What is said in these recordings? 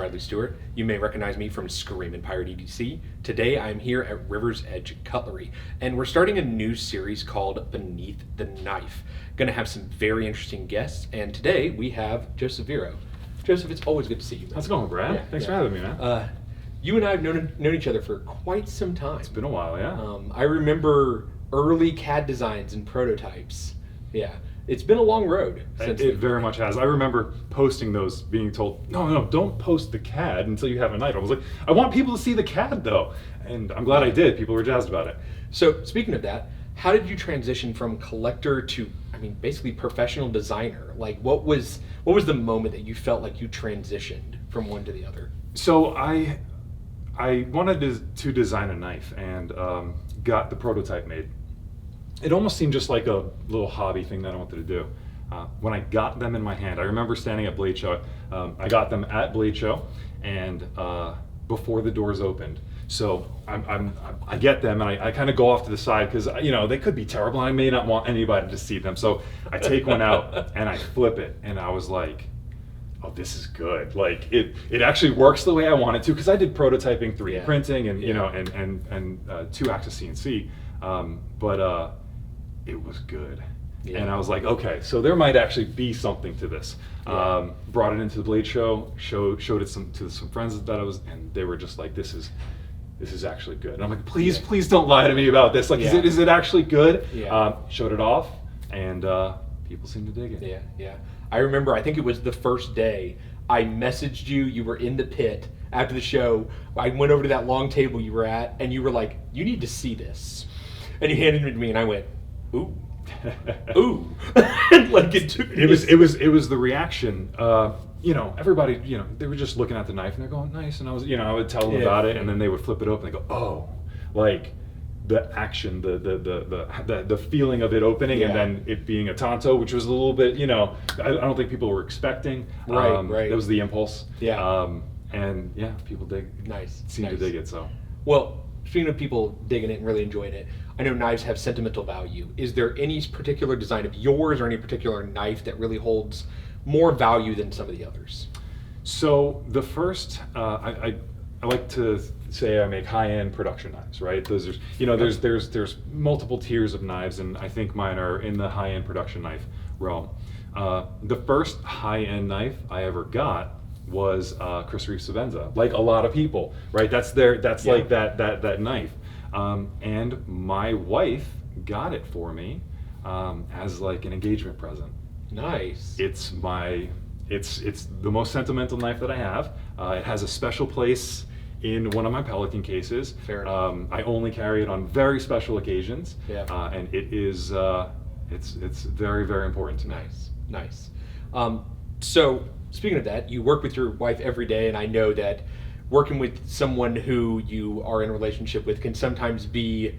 Bradley Stewart. You may recognize me from Screamin' Pirate EDC. Today I'm here at River's Edge Cutlery, and we're starting a new series called Beneath the Knife. Going to have some very interesting guests, and today we have Joseph Vero. Joseph, it's always good to see you, man. How's it going, Brad? Yeah, Thanks for having me, man. You and I have known each other for quite some time. It's been a while, yeah. I remember early CAD designs and prototypes. Yeah. It's been a long road. It very much has. I remember posting those, being told, no, don't post the CAD until you have a knife. I was like, I want people to see the CAD though. And I'm glad I did. People were jazzed about it. So speaking of that, how did you transition from collector to, basically professional designer? Like what was the moment that you felt like you transitioned from one to the other? So I wanted to design a knife and got the prototype made. It almost seemed just like a little hobby thing that I wanted to do. When I got them in my hand, I remember standing at Blade Show. I got them at Blade Show, and before the doors opened. So I get them, and I kind of go off to the side because they could be terrible, and I may not want anybody to see them. So I take one out and I flip it, and I was like, oh, this is good. Like it actually works the way I want it to, because I did prototyping, 3D printing, and and 2-axis CNC, but it was good. Yeah. And I was like, okay, so there might actually be something to this. Yeah. Brought it into the Blade Show, showed it to some friends that I was, and they were just like, this is actually good. And I'm like, please don't lie to me about this. Like, is it actually good? Yeah. Showed it off, and people seem to dig it. Yeah. I remember, I think it was the first day, I messaged you, you were in the pit after the show. I went over to that long table you were at, and you were like, you need to see this. And you handed it to me, and I went, ooh. Like it was the reaction. Everybody, they were just looking at the knife and they're going, nice. And I would tell them about it, and then they would flip it open and they go, oh, like the action, the feeling of it opening, and then it being a tanto, which was a little bit, I don't think people were expecting. Right. That was the impulse. Yeah. And people seem to dig it. So. Well, speaking of people digging it and really enjoying it, I know knives have sentimental value. Is there any particular design of yours or any particular knife that really holds more value than some of the others? So the first, I like to say I make high-end production knives, right? Those are, there's multiple tiers of knives, and I think mine are in the high-end production knife realm. The first high-end knife I ever got was Chris Reeve Savenza. Like a lot of people, right? That's like that knife. And my wife got it for me as like an engagement present. Nice. It's the most sentimental knife that I have. It has a special place in one of my Pelican cases. Fair enough. I only carry it on very special occasions. Yeah. And it is it's very, very important to me. Nice. So speaking of that, you work with your wife every day, and I know that working with someone who you are in a relationship with can sometimes be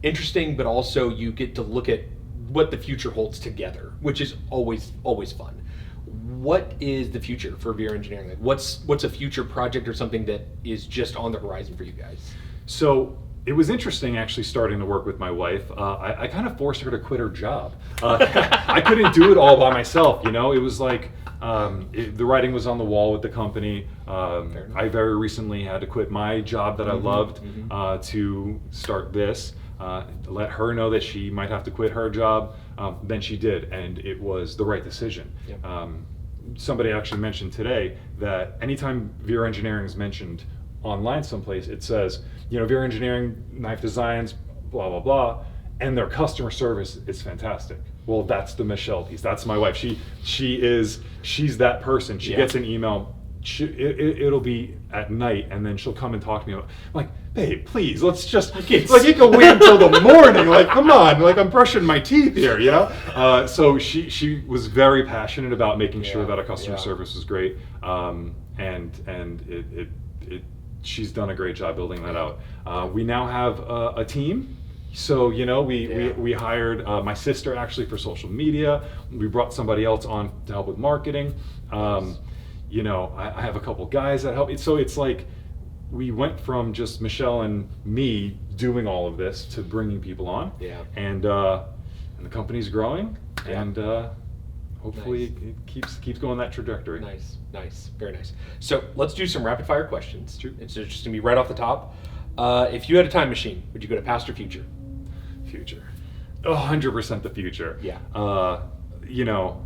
interesting, but also you get to look at what the future holds together, which is always fun. What is the future for Vero Engineering? Like what's a future project or something that is just on the horizon for you guys? So it was interesting actually starting to work with my wife. I kind of forced her to quit her job. I couldn't do it all by myself, It was like the writing was on the wall with the company. I very recently had to quit my job that I loved to start this. Let her know that she might have to quit her job. Then she did, and it was the right decision. Yep. Somebody actually mentioned today that anytime Vero Engineering is mentioned online someplace, it says, Vero Engineering, knife designs, blah, blah, blah, and their customer service is fantastic. Well, that's the Michelle piece. That's my wife. She's that person. She gets an email. It'll be at night, and then she'll come and talk to me. I'm like, babe, please, let's just, like, you can wait until the morning. Like, come on, like, I'm brushing my teeth here, So she was very passionate about making sure that our customer service was great, and she's done a great job building that out. We now have a team. So we hired my sister actually for social media. We brought somebody else on to help with marketing. I have a couple guys that help. So it's like we went from just Michelle and me doing all of this to bringing people on. Yeah. And the company's growing, and hopefully Nice. it keeps going that trajectory. Nice, nice, very nice. So let's do some rapid fire questions. Sure. It's just gonna be right off the top. If you had a time machine, would you go to past or future? Future. 100% the future. Yeah. You know,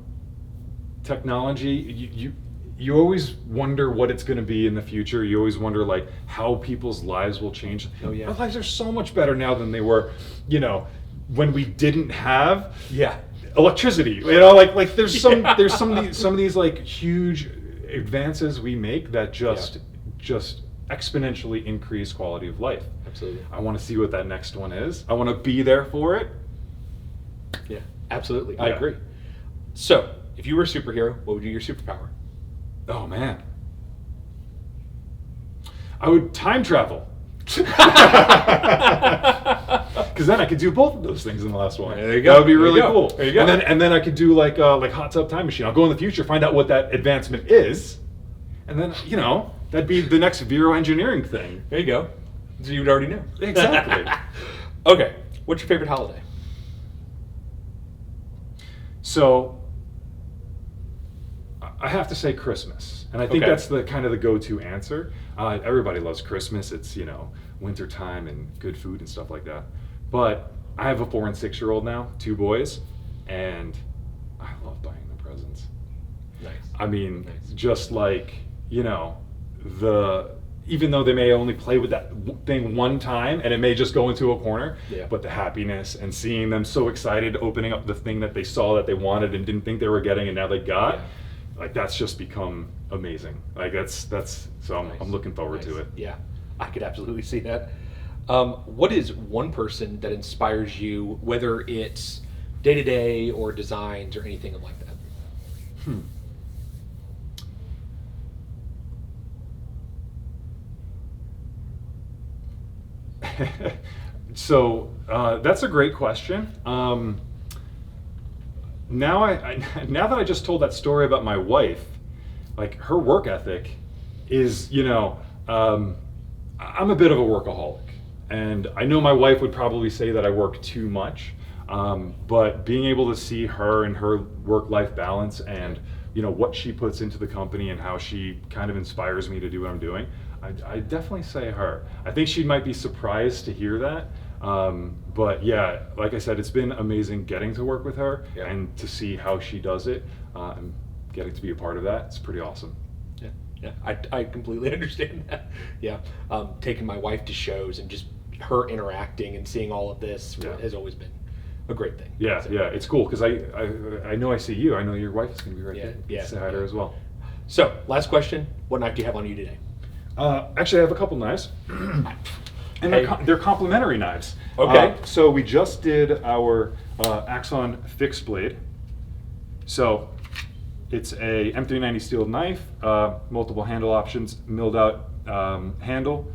technology, you always wonder what it's going to be in the future. You always wonder like how people's lives will change. Oh, yeah. Our lives are so much better now than they were, you know, when we didn't have Yeah. electricity. You know, like there's some Yeah. there's some of these like huge advances we make that just exponentially increase quality of life. Absolutely. I want to see what that next one is. I want to be there for it. Yeah, absolutely. I Yeah. agree. So, if you were a superhero, what would be your superpower? Oh man. I would time travel. Because then I could do both of those things in the last one. There you go. That would be There you really go. cool. There you go. And then I could do like hot tub time machine. I'll go in the future, find out what that advancement is, and then that'd be the next Vero Engineering thing. There you go. So you would already know. Exactly. Okay. What's your favorite holiday? So I have to say Christmas, and I think Okay. that's the kind of the go-to answer. Everybody loves Christmas. It's winter time and good food and stuff like that. But I have a 4 and 6-year-old now, 2 boys, and I love buying them presents. Nice. I mean, Nice. just like even though they may only play with that thing one time and it may just go into a corner, Yeah. but the happiness and seeing them so excited opening up the thing that they saw that they wanted and didn't think they were getting and now they got, Yeah. like that's just become amazing. Like that's so Nice. I'm looking forward to Nice. it. Yeah, I could absolutely see that. What is one person that inspires you, whether it's day to day or designs or anything like that? So that's a great question. Now now that I just told that story about my wife, like her work ethic is, I'm a bit of a workaholic, and I know my wife would probably say that I work too much. But being able to see her and her work-life balance and what she puts into the company and how she kind of inspires me to do what I'm doing, I definitely say her. I think she might be surprised to hear that. But yeah, like I said, it's been amazing getting to work with her Yeah. and to see how she does it, and getting to be a part of that. It's pretty awesome. Yeah, yeah, I completely understand that. Yeah, taking my wife to shows and just her interacting and seeing all of this Yeah. has always been a great thing. Yeah, So- yeah, it's cool because I know I see you. I know your wife is going to be right Yeah, there. yeah, Say hi to her yeah. as well. So, last question: what knife do you have on you today? Actually, I have a couple knives, and Hey. they're complementary knives. Okay. So we just did our Axon fixed blade. So it's a M390 steel knife, multiple handle options, milled out handle,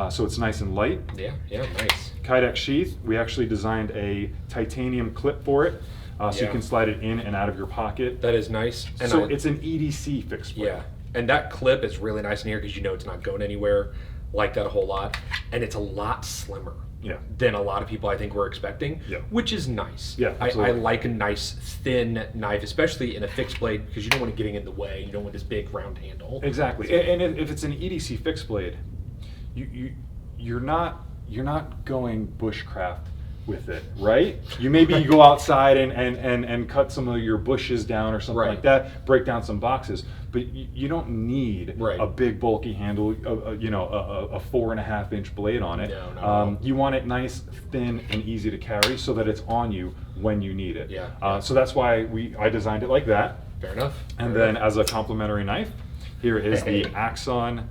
so it's nice and light. Yeah, yeah, nice. Kydex sheath. We actually designed a titanium clip for it, so you Yeah. can slide it in and out of your pocket. That is nice. And So I- it's an EDC fixed blade. yeah, and that clip is really nice in here because it's not going anywhere. Like that a whole lot, and it's a lot slimmer. Yeah. Than a lot of people I think were expecting. Yeah. Which is nice. Yeah, I absolutely. like a nice thin knife, especially in a fixed blade because you don't want it getting in the way. You don't want this big round handle. Exactly, and if it's an EDC fixed blade, you're not going bushcraft with it, right? You maybe go outside and cut some of your bushes down or something Right. like that, break down some boxes, but you don't need Right. a big bulky handle, a 4.5-inch blade on it. No. You want it nice, thin, and easy to carry so that it's on you when you need it. Yeah. So that's why I designed it like that. Fair enough. And Fair then enough. as a complementary knife, here is the Axon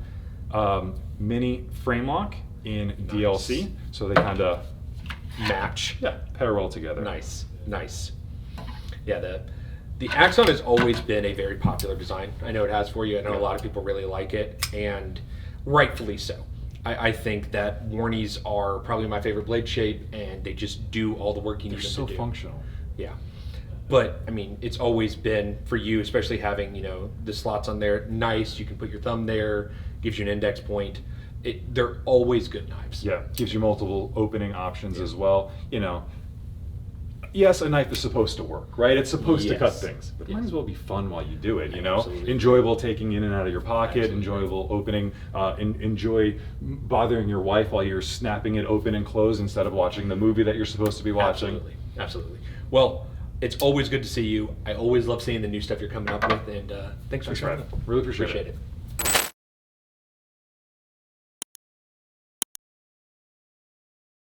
mini frame lock in DLC. So they kind of match. pair well together. Nice. Yeah, the Axon has always been a very popular design. I know it has for you. I know a lot of people really like it, and rightfully so. I think that Warnies are probably my favorite blade shape, and they just do all the work you They're need them so to do. functional. Yeah. But, I mean, it's always been, for you, especially having, the slots on there, nice. You can put your thumb there, gives you an index point. They're always good knives. Yeah, gives you multiple opening options as well. yes, a knife is supposed to work, right? It's supposed to cut Yes. things, but it Yes. might as well be fun while you do it, you know? Absolutely. Enjoyable taking in and out of your pocket, Absolutely. enjoyable opening, enjoy bothering your wife while you're snapping it open and closed instead of watching the movie that you're supposed to be watching. Absolutely. Absolutely. Well, it's always good to see you. I always love seeing the new stuff you're coming up with, and thanks for Thanks, sharing. Brad. Really appreciate it. it.